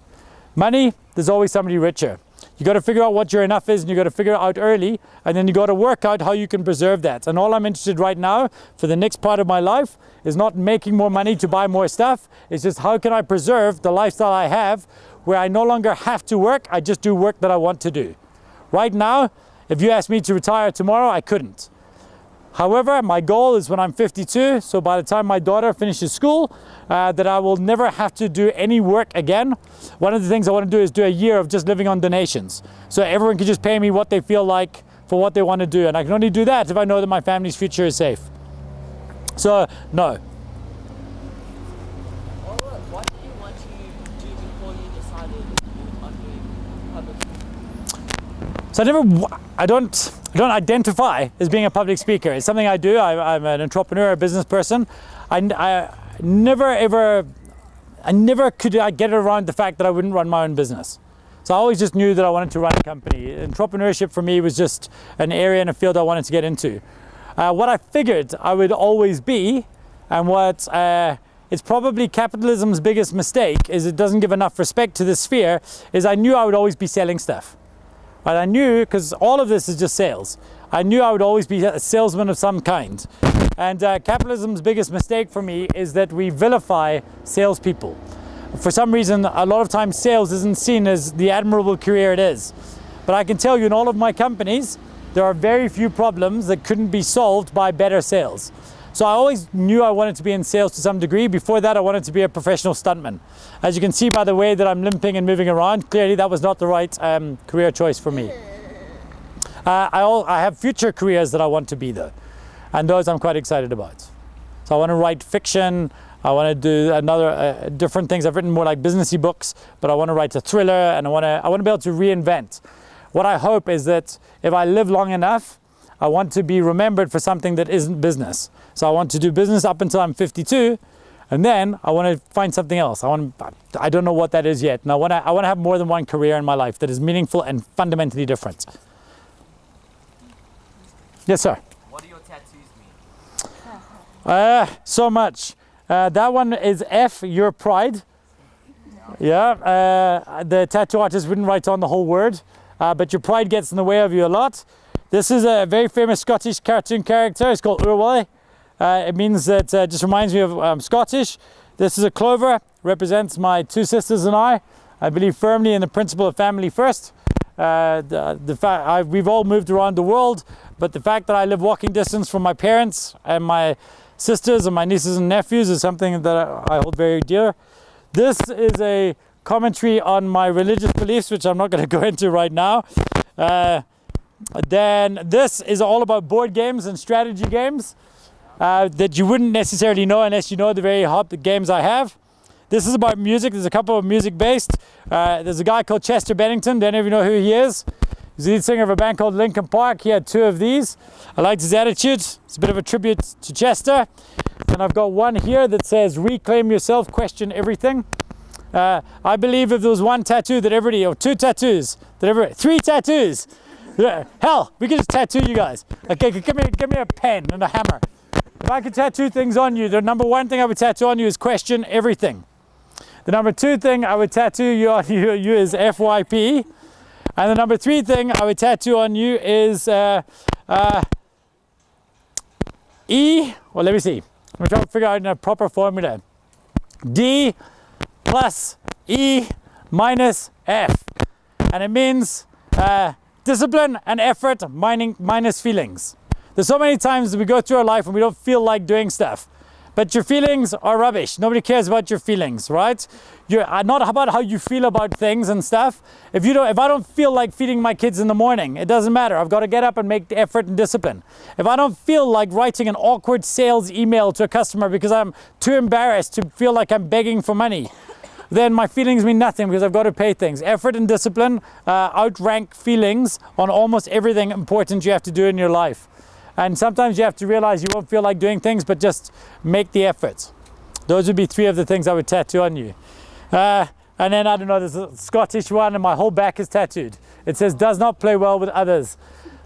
Money, there's always somebody richer. You got to figure out what your enough is, and you got to figure it out early, and then you got to work out how you can preserve that. And all I'm interested right now for the next part of my life is not making more money to buy more stuff. It's just how can I preserve the lifestyle I have where I no longer have to work, I just do work that I want to do. Right now, if you asked me to retire tomorrow, I couldn't. However, my goal is when I'm 52, so by the time my daughter finishes school, that I will never have to do any work again. One of the things I want to do is do a year of just living on donations. So everyone can just pay me what they feel like for what they want to do. And I can only do that if I know that my family's future is safe. So, no. What did you want to do before you decided on doing public speaking? So I don't identify as being a public speaker. It's something I do. I'm an entrepreneur, a business person. I never could get it around the fact that I wouldn't run my own business. So I always just knew that I wanted to run a company. Entrepreneurship for me was just an area and a field I wanted to get into. What I figured I would always be, and what it's probably capitalism's biggest mistake, is it doesn't give enough respect to this sphere, is I knew I would always be selling stuff. But I knew, because all of this is just sales, I knew I would always be a salesman of some kind. And capitalism's biggest mistake for me is that we vilify salespeople. For some reason, a lot of times sales isn't seen as the admirable career it is. But I can tell you in all of my companies, there are very few problems that couldn't be solved by better sales. So I always knew I wanted to be in sales to some degree. Before that, I wanted to be a professional stuntman. As you can see by the way that I'm limping and moving around, clearly that was not the right career choice for me. I have future careers that I want to be though, and those I'm quite excited about. So I want to write fiction. I want to do different things. I've written more like businessy books, but I want to write a thriller, and I want to be able to reinvent. What I hope is that if I live long enough, I want to be remembered for something that isn't business. So I want to do business up until I'm 52, and then I want to find something else. I don't know what that is yet, and I want to have more than one career in my life that is meaningful and fundamentally different. Yes, sir. What do your tattoos mean? So much. That one is F, your pride. Yeah, the tattoo artist wouldn't write on the whole word, but your pride gets in the way of you a lot. This is a very famous Scottish cartoon character. It's called Urwale. It means that, just reminds me of Scottish. This is a clover, represents my 2 sisters and I. I believe firmly in the principle of family first. We've all moved around the world, but the fact that I live walking distance from my parents and my sisters and my nieces and nephews is something that I hold very dear. This is a commentary on my religious beliefs, which I'm not going to go into right now. Then this is all about board games and strategy games that you wouldn't necessarily know unless you know the very hot games I have. This is about music. There's a couple of music based. There's a guy called Chester Bennington. Do any of you know who he is? He's the lead singer of a band called Linkin Park. He had 2 of these. I liked his attitude. It's a bit of a tribute to Chester. And I've got one here that says, reclaim yourself, question everything. I believe if there was one tattoo that everybody, or 2 tattoos, 3 tattoos. Hell, we could just tattoo you guys. Okay, give me a pen and a hammer. If I could tattoo things on you, the number 1 thing I would tattoo on you is question everything. The number 2 thing I would tattoo you on you is FYP. And the number 3 thing I would tattoo on you is E. Well, let me see. I'm trying to figure out a proper formula. D plus E minus F. And it means discipline and effort minus feelings. There's so many times that we go through our life and we don't feel like doing stuff. But your feelings are rubbish. Nobody cares about your feelings, right? You're not about how you feel about things and stuff. If I don't feel like feeding my kids in the morning, it doesn't matter. I've got to get up and make the effort and discipline. If I don't feel like writing an awkward sales email to a customer because I'm too embarrassed to feel like I'm begging for money, then my feelings mean nothing because I've got to pay things. Effort and discipline outrank feelings on almost everything important you have to do in your life. And sometimes you have to realize you won't feel like doing things, but just make the effort. Those would be 3 of the things I would tattoo on you. And then, I don't know, there's a Scottish one and my whole back is tattooed. It says, does not play well with others,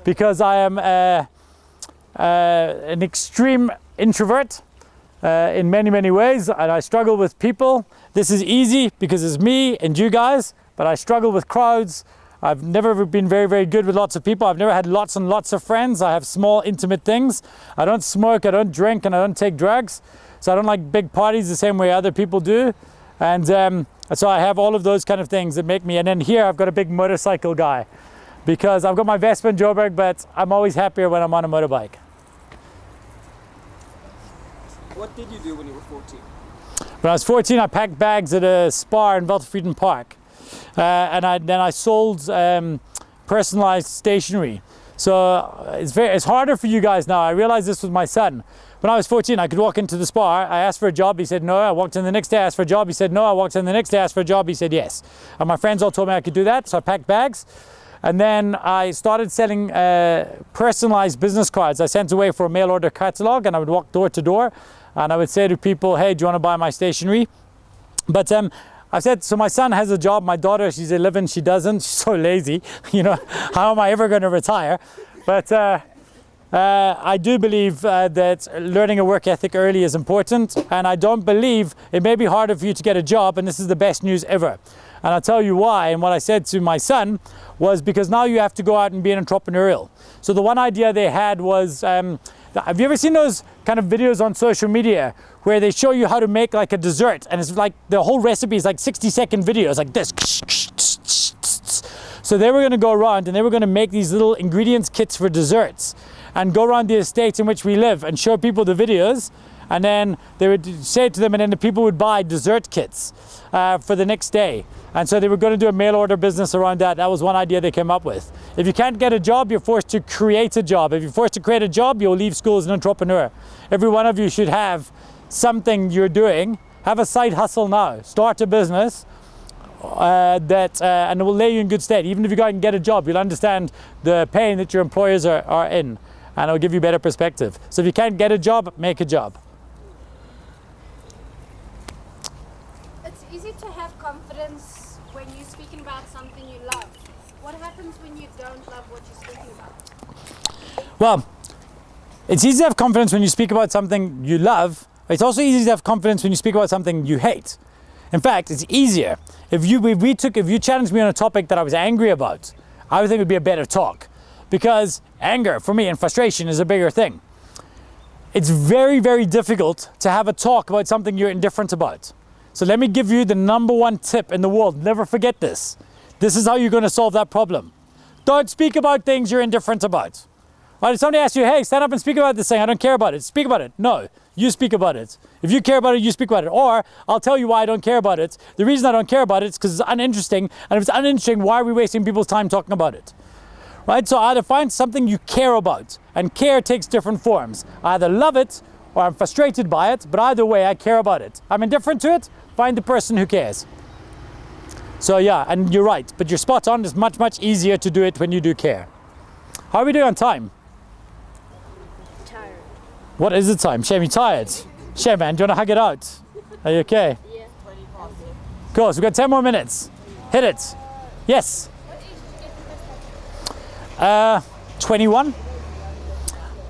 because I am an extreme introvert in many, many ways, and I struggle with people. This is easy because it's me and you guys, but I struggle with crowds. I've never been very, very good with lots of people. I've never had lots and lots of friends. I have small, intimate things. I don't smoke, I don't drink, and I don't take drugs. So I don't like big parties the same way other people do. And so I have all of those kind of things that make me, and then here I've got a big motorcycle guy because I've got my Vespa and Joburg, but I'm always happier when I'm on a motorbike. What did you do when you were 14? When I was 14, I packed bags at a spa in Weltevreden Park. And then I sold personalized stationery. So it's harder for you guys now. I realized this with my son. When I was 14, I could walk into the spa. I asked for a job. He said no. I walked in the next day, asked for a job. He said no. I walked in the next day, asked for a job. He said yes. And my friends all told me I could do that. So I packed bags. And then I started selling personalized business cards. I sent away for a mail order catalog, and I would walk door to door. And I would say to people, hey, do you want to buy my stationery? But I said, so my son has a job. My daughter, she's 11. She doesn't. She's so lazy. You know, how am I ever going to retire? But I do believe that learning a work ethic early is important, and I don't believe it may be harder for you to get a job, and this is the best news ever. And I'll tell you why. And what I said to my son was because now you have to go out and be an entrepreneurial. So the one idea they had was, have you ever seen those kind of videos on social media where they show you how to make like a dessert, and it's like the whole recipe is like 60-second videos like this. So they were going to go around and they were going to make these little ingredients kits for desserts and go around the estates in which we live and show people the videos, and then they would say to them, and then the people would buy dessert kits for the next day. And so they were going to do a mail order business around that. That was one idea they came up with. If you can't get a job, you're forced to create a job. If you're forced to create a job, you'll leave school as an entrepreneur. Every one of you should have something you're doing. Have a side hustle now. Start a business and it will lay you in good stead. Even if you go out and get a job, you'll understand the pain that your employers are in, and it'll give you better perspective. So if you can't get a job, make a job. It's easy to have confidence when you're speaking about something you love. What happens when you don't love what you're speaking about? Well, it's easy to have confidence when you speak about something you love. It's also easy to have confidence when you speak about something you hate. In fact, it's easier. If you challenged me on a topic that I was angry about, I would think it would be a better talk, because anger for me and frustration is a bigger thing. It's very, very difficult to have a talk about something you're indifferent about. So let me give you the #1 tip in the world. Never forget this. This is how you're going to solve that problem. Don't speak about things you're indifferent about. Right? If somebody asks you, hey, stand up and speak about this thing, I don't care about it. Speak about it. No, you speak about it. If you care about it, you speak about it. Or I'll tell you why I don't care about it. The reason I don't care about it is because it's uninteresting. And if it's uninteresting, why are we wasting people's time talking about it? Right? So either find something you care about. And care takes different forms. I either love it or I'm frustrated by it. But either way, I care about it. I'm indifferent to it. Find the person who cares. So yeah, and you're right. But you're spot on. It's much, much easier to do it when you do care. How are we doing on time? Tired. What is the time? Shame, you tired? Shame, man, do you want to hug it out? Are you okay? Yeah. 20 past it. Cool, so we've got 10 more minutes. Hit it. Yes. What age did you get the first tattoo? 21.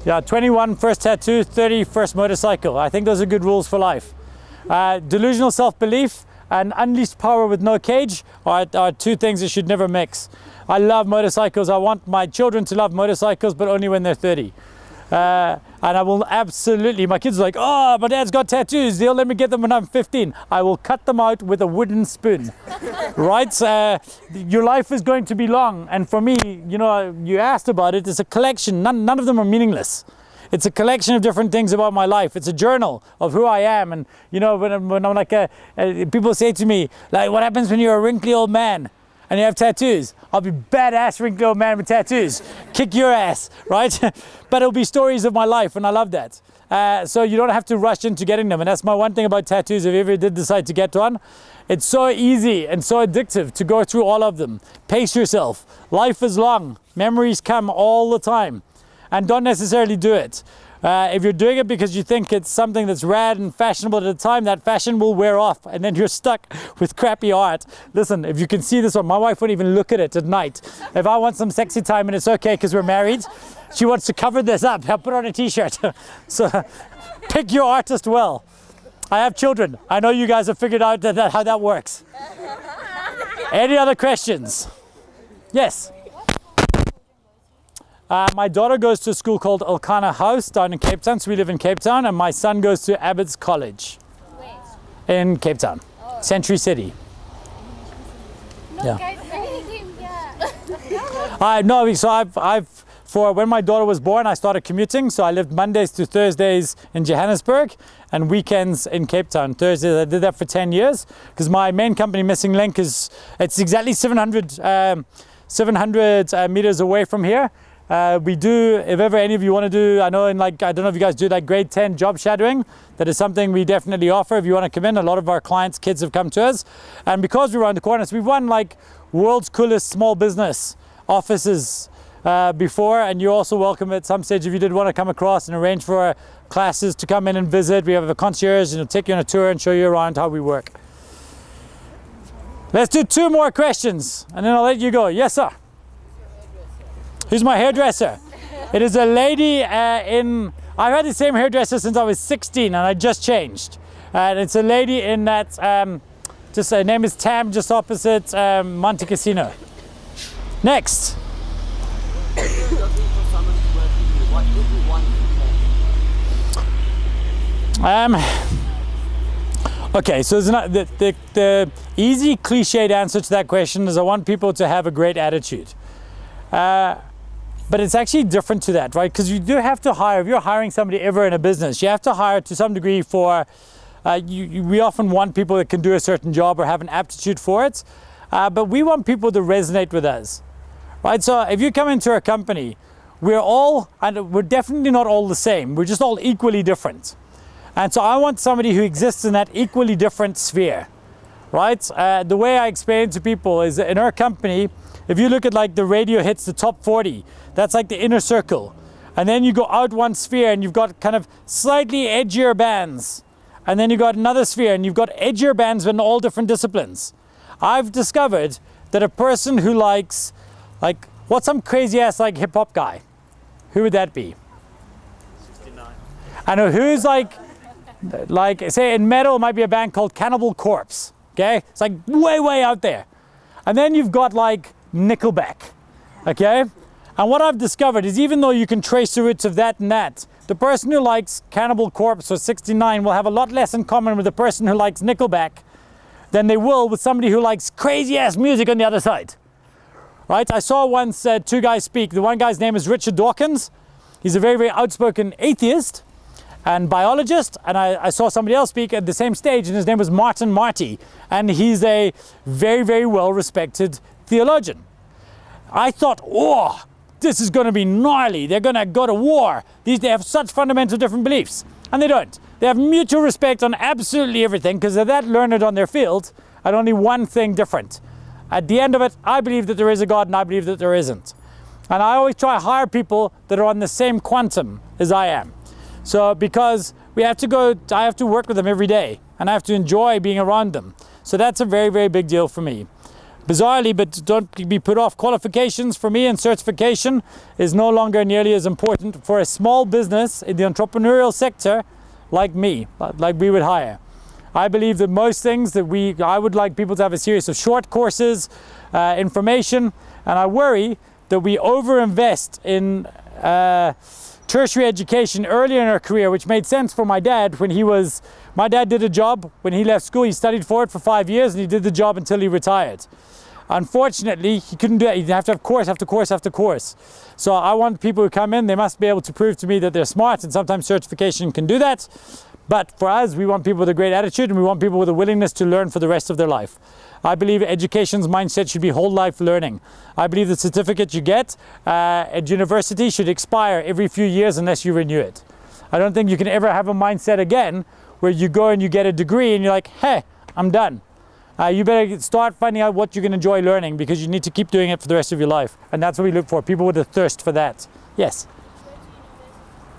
Yeah, 21, first tattoo, 30, first motorcycle. I think those are good rules for life. Delusional self-belief and unleashed power with no cage are 2 things that should never mix. I love motorcycles. I want my children to love motorcycles, but only when they're 30. And I will absolutely, my kids are like, oh, my dad's got tattoos. They'll let me get them when I'm 15. I will cut them out with a wooden spoon. Right? Your life is going to be long. And for me, you know, you asked about it. It's a collection. None of them are meaningless. It's a collection of different things about my life. It's a journal of who I am. And, you know, when I'm like, people say to me, like, what happens when you're a wrinkly old man and you have tattoos? I'll be badass wrinkly old man with tattoos. Kick your ass, right? But it'll be stories of my life, and I love that. so you don't have to rush into getting them. And that's my one thing about tattoos. If you ever did decide to get one, it's so easy and so addictive to go through all of them. Pace yourself. Life is long. Memories come all the time. And don't necessarily do it. If you're doing it because you think it's something that's rad and fashionable at the time, that fashion will wear off and then you're stuck with crappy art. Listen, if you can see this one, my wife won't even look at it at night. If I want some sexy time and it's okay because we're married, she wants to cover this up. I'll put on a t-shirt. So pick your artist well. I have children. I know you guys have figured out how that works. Any other questions? Yes. My daughter goes to a school called Elkanah House down in Cape Town, so we live in Cape Town, and my son goes to Abbott's College in Cape Town, Century City. Yeah. No, so I've for when my daughter was born, I started commuting, so I lived Mondays to Thursdays in Johannesburg and weekends in Cape Town. Thursdays, I did that for 10 years because my main company, Missing Link, it's exactly 700 meters away from here. We do, if ever any of you want to do, I don't know if you guys do like grade 10 job shadowing. That is something we definitely offer if you want to come in. A lot of our clients' kids have come to us. And because we're around the corner, so we've won like world's coolest small business offices before. And you're also welcome at some stage if you did want to come across and arrange for classes to come in and visit. We have a concierge and take you on a tour and show you around how we work. Let's do 2 more questions and then I'll let you go. Yes, sir. Who's my hairdresser? It is a lady I've had the same hairdresser since I was 16 and I just changed. And it's a lady in that, her name is Tam, just opposite Monte Casino. Next. Okay, so the easy cliched answer to that question is I want people to have a great attitude. But it's actually different to that, right? Because you do have to hire, if you're hiring somebody ever in a business, you have to hire to some degree for, we often want people that can do a certain job or have an aptitude for it. But we want people to resonate with us, right? So if you come into a company, we're definitely not all the same. We're just all equally different. And so I want somebody who exists in that equally different sphere, right? The way I explain it to people is that in our company, if you look at like the radio hits, the top 40, that's like the inner circle. And then you go out one sphere and you've got kind of slightly edgier bands. And then you've got another sphere and you've got edgier bands in all different disciplines. I've discovered that a person who likes, like, what's some crazy ass like hip hop guy? Who would that be? 69. I know who's like say in metal, it might be a band called Cannibal Corpse. Okay? It's like way out there. And then you've got like Nickelback, okay? And what I've discovered is even though you can trace the roots of that and that, the person who likes Cannibal Corpse or 69 will have a lot less in common with the person who likes Nickelback than they will with somebody who likes crazy ass music on the other side, right? I saw once 2 guys speak. The one guy's name is Richard Dawkins. He's a very outspoken atheist and biologist, and I saw somebody else speak at the same stage and his name was Martin Marty, and he's a very well respected theologian. I thought, oh, this is going to be gnarly. They're going to go to war. They have such fundamental different beliefs. And they don't. They have mutual respect on absolutely everything because they're that learned on their field and only one thing different. At the end of it, I believe that there is a God and I believe that there isn't. And I always try to hire people that are on the same quantum as I am. So because I have to work with them every day and I have to enjoy being around them. So that's a very big deal for me. Bizarrely, but don't be put off, qualifications for me and certification is no longer nearly as important for a small business in the entrepreneurial sector like me, like we would hire. I believe that most things that I would like people to have a series of short courses, information, and I worry that we overinvest in tertiary education earlier in our career, which made sense for my dad when my dad did a job when he left school. He studied for it for 5 years and he did the job until he retired. Unfortunately, he couldn't do it. He'd have to have course after course after course. So I want people who come in, they must be able to prove to me that they're smart, and sometimes certification can do that. But for us, we want people with a great attitude and we want people with a willingness to learn for the rest of their life. I believe education's mindset should be whole life learning. I believe the certificate you get at university should expire every few years unless you renew it. I don't think you can ever have a mindset again where you go and you get a degree and you're like, hey, I'm done. You better start finding out what you can enjoy learning, because you need to keep doing it for the rest of your life. And that's what we look for, people with a thirst for that. Yes?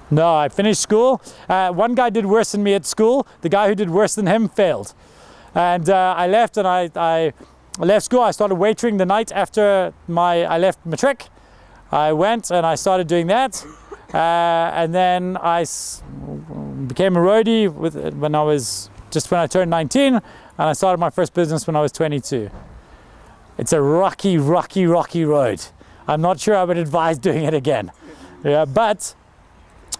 No, I finished school. One guy did worse than me at school. The guy who did worse than him failed. And I left, and I left school. I started waitering the night after I left matric. I went and I started doing that. And then I became a roadie when I turned 19, and I started my first business when I was 22. It's a rocky, rocky, rocky road. I'm not sure I would advise doing it again. Yeah, but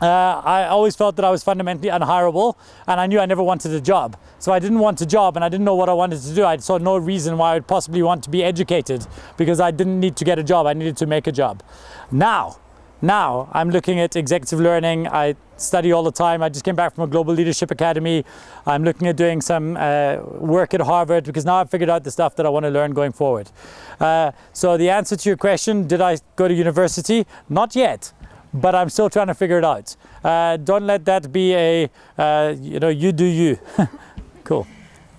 I always felt that I was fundamentally unhireable, and I knew I never wanted a job. So I didn't want a job, and I didn't know what I wanted to do. I saw no reason why I would possibly want to be educated, because I didn't need to get a job. I needed to make a job. Now I'm looking at executive learning. I study all the time. I just came back from a global leadership academy. I'm looking at doing some work at Harvard, because now I've figured out the stuff that I want to learn going forward. So the answer to your question, did I go to university? Not yet, but I'm still trying to figure it out. Don't let that be you do you. Cool.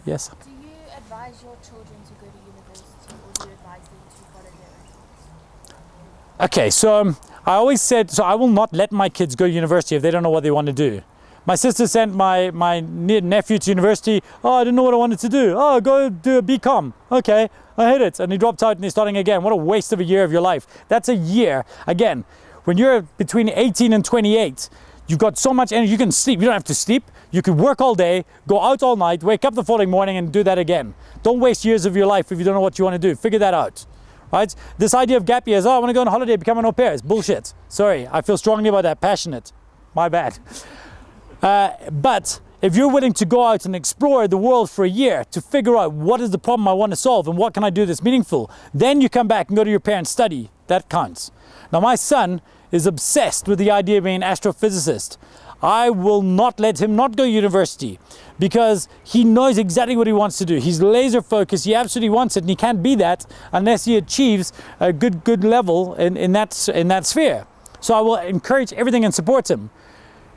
Yes? Do you advise your children to go to university, or do you advise them to follow their own? Okay, so I always said, I will not let my kids go to university if they don't know what they want to do. My sister sent my nephew to university. Oh, I didn't know what I wanted to do. Oh, go do a BCom. Okay, I hit it. And he dropped out and he's starting again. What a waste of a year of your life. That's a year. Again, when you're between 18 and 28, you've got so much energy. You can sleep. You don't have to sleep. You can work all day, go out all night, wake up the following morning and do that again. Don't waste years of your life if you don't know what you want to do. Figure that out. Right? This idea of gap years, I want to go on holiday, become an au pair, is bullshit. Sorry, I feel strongly about that, passionate. My bad. But if you're willing to go out and explore the world for a year to figure out what is the problem I want to solve and what can I do that's meaningful, then you come back and go to your parents' study. That counts. Now my son is obsessed with the idea of being an astrophysicist. I will not let him not go to university, because he knows exactly what he wants to do. He's laser focused. He absolutely wants it, and he can't be that unless he achieves a good level in that sphere. So I will encourage everything and support him.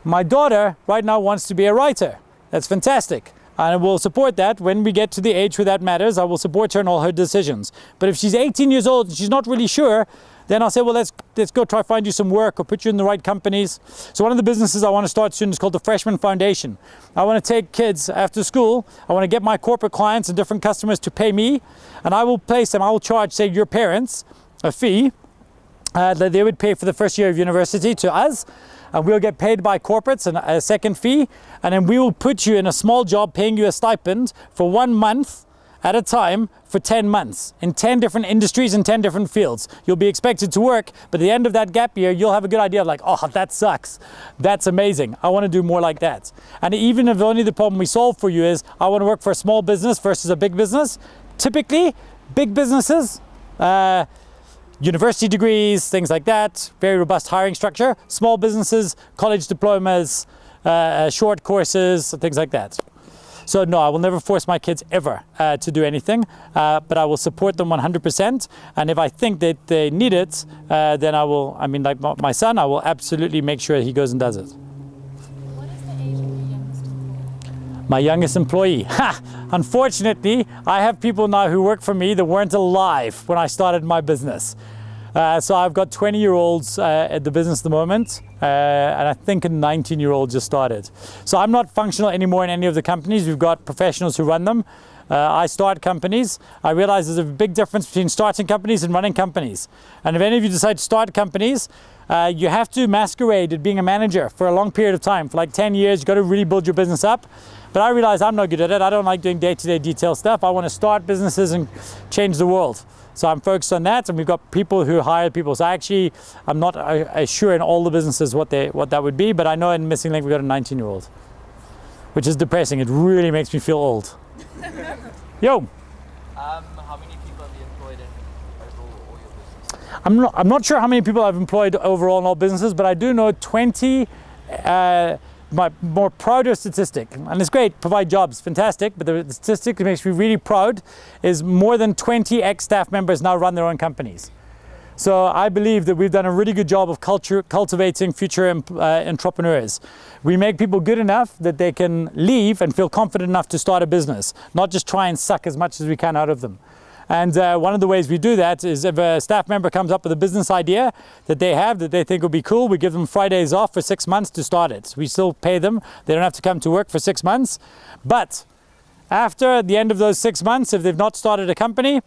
My daughter right now wants to be a writer. That's fantastic. And I will support that when we get to the age where that matters. I will support her in all her decisions. But if she's 18 years old and she's not really sure, then I'll say, well, let's go try find you some work or put you in the right companies. So one of the businesses I want to start soon is called the Freshman Foundation. I want to take kids after school. I want to get my corporate clients and different customers to pay me, and I will place them. I will charge, say, your parents a fee that they would pay for the first year of university to us, and we'll get paid by corporates and a second fee, and then we will put you in a small job paying you a stipend for 1 month at a time for 10 months in 10 different industries in 10 different fields. You'll be expected to work, but at the end of that gap year, you'll have a good idea of like, oh, that sucks. That's amazing. I want to do more like that. And even if only the problem we solve for you is, I want to work for a small business versus a big business, typically big businesses, university degrees, things like that, very robust hiring structure. Small businesses, college diplomas, short courses, things like that. So no, I will never force my kids ever to do anything, but I will support them 100%. And if I think that they need it, then I will, like my son, I will absolutely make sure he goes and does it. What is the age of your youngest employee? My youngest employee. Unfortunately, I have people now who work for me that weren't alive when I started my business. So I've got 20-year-olds at the business at the moment, and I think a 19-year-old just started. So I'm not functional anymore in any of the companies. We've got professionals who run them. I start companies. I realize there's a big difference between starting companies and running companies. And if any of you decide to start companies, you have to masquerade at being a manager for a long period of time. For like 10 years, you've got to really build your business up. But I realize I'm not good at it. I don't like doing day-to-day detail stuff. I want to start businesses and change the world. So I'm focused on that, and we've got people who hire people. So I'm not sure in all the businesses what that would be, but I know in Missing Link we've got a 19-year-old, which is depressing. It really makes me feel old. Yo. How many people have you employed in overall all your businesses? I'm not sure how many people I've employed overall in all businesses, but I do know 20. My more prouder statistic, and it's great, provide jobs, fantastic, but the statistic that makes me really proud is more than 20 ex-staff members now run their own companies. So I believe that we've done a really good job of cultivating future entrepreneurs. We make people good enough that they can leave and feel confident enough to start a business, not just try and suck as much as we can out of them. And one of the ways we do that is if a staff member comes up with a business idea that they have that they think will be cool, we give them Fridays off for 6 months to start it. We still pay them. They don't have to come to work for 6 months. But after the end of those 6 months, if they've not started a company,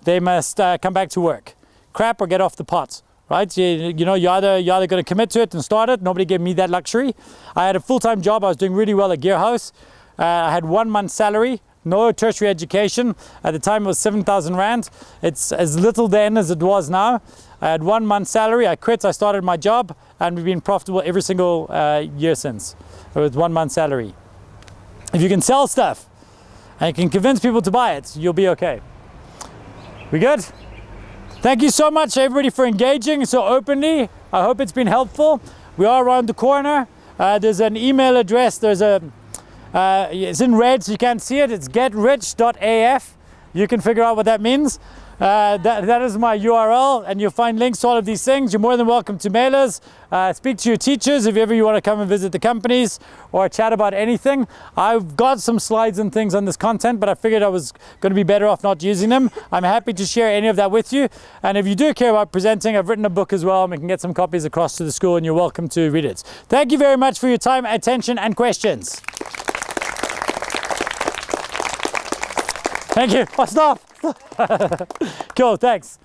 they must come back to work. Crap or get off the pot, right? You know, you're either going to commit to it and start it. Nobody gave me that luxury. I had a full-time job. I was doing really well at Gearhouse. I had 1 month's salary, no tertiary education. At the time it was 7,000 Rand. It's as little then as it was now. I had 1 month's salary. I quit, I started my job, and we've been profitable every single year since with 1 month's salary. If you can sell stuff and you can convince people to buy it, you'll be okay. We good? Thank you so much, everybody, for engaging so openly. I hope it's been helpful. We are around the corner. There's an email address. It's in red, so you can't see it. It's getrich.af. You can figure out what that means. That is my URL, and you'll find links to all of these things. You're more than welcome to mail us. Speak to your teachers if ever you want to come and visit the companies or chat about anything. I've got some slides and things on this content, but I figured I was going to be better off not using them. I'm happy to share any of that with you. And if you do care about presenting, I've written a book as well, and we can get some copies across to the school, and you're welcome to read it. Thank you very much for your time, attention, and questions. Thank you. Oh, stop. Cool, thanks.